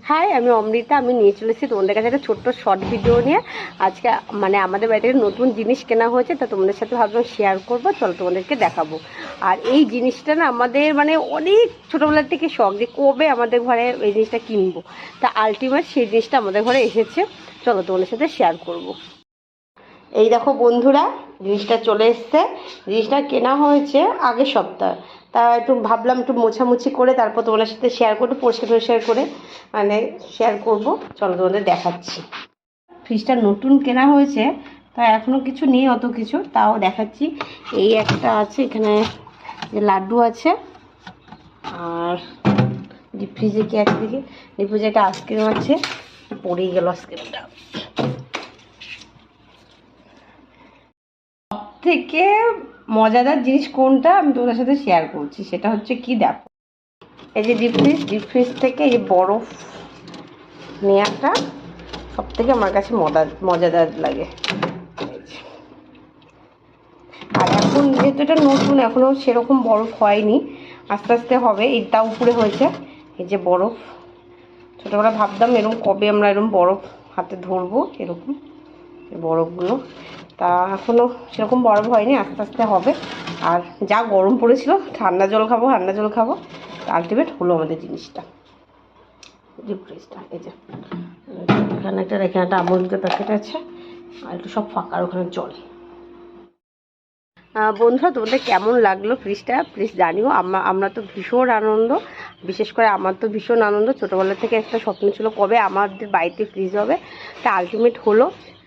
High, আমি অমৃতা। আমি নিয়ে চলেছি তোমাদের কাছে একটা ছোট্ট শর্ট ভিডিও নিয়ে। আজকে আমাদের বাড়িতে নতুন জিনিস কেনা হয়েছে, তা তোমাদের সাথে ভাবলাম শেয়ার করবো। চলো তোমাদেরকে দেখাবো। আর এই জিনিসটা না আমাদের অনেক ছোটোবেলার থেকে শখ, যে কবে আমাদের ঘরে এই জিনিসটা কিনবো। তা আলটিমেট সেই জিনিসটা আমাদের ঘরে এসেছে। চলো তোমাদের সাথে শেয়ার করবো। এই দেখো বন্ধুরা, জিনিসটা চলে এসছে। জিনিসটা কেনা হয়েছে আগের সপ্তাহ। তা একটু ভাবলাম একটু মোছামুছি করে তারপর তোমাদের সাথে শেয়ার করবো, পরিষ্কার করে শেয়ার করব। চলো তোমাদের দেখাচ্ছি। ফ্রিজটা নতুন কেনা হয়েছে, তা এখনও কিছু নেই অত কিছু, তাও দেখাচ্ছি। এই একটা আছে, এখানে যে লাড্ডু আছে। আর ডিপ ফ্রিজে কি আছে দেখি, ডিপ ফ্রিজে একটা আইসক্রিম আছে। পড়েই গেল আইসক্রিমটা। থেকে মজাদার জিনিস কোনটা আমি তোমাদের সাথে শেয়ার করছি, সেটা হচ্ছে কি, দেখো এই যে ডিপ ফ্রিজ থেকে এই যে বরফ নেওয়াটা সব থেকে আমার কাছে মজাদার লাগে। আর এখন যেহেতু এটা নতুন, এখনও সেরকম বরফ হয়নি, আস্তে আস্তে হবে। এইটা উপরে হয়েছে এই যে বরফ। ছোটোবেলা ভাবতাম এরকম কবে আমরা এরকম বরফ হাতে ধরবো, এরকম বরফগুলো। তা এখনও সেরকম বরফ হয়নি, আস্তে আস্তে হবে। আর যা গরম পড়েছিল, ঠান্ডা জল খাবো। আলটিমেট হলো আমাদের জিনিসটা। ডিপ ফ্রিজটা এই যে এখানে একটা আমুল দুধের প্যাকেট আছে, আর একটু সব ফাঁকার ওখানে জল। বন্ধুরা, তোমাদের কেমন লাগলো ফ্রিজটা প্লিজ জানিও। আমরা তো ভীষণ আনন্দ, বিশেষ করে আমার তো ভীষণ আনন্দ। ছোটোবেলা থেকে একটা স্বপ্ন ছিল কবে আমাদের বাড়িতে ফ্রিজ হবে, তা আলটিমেট হলো।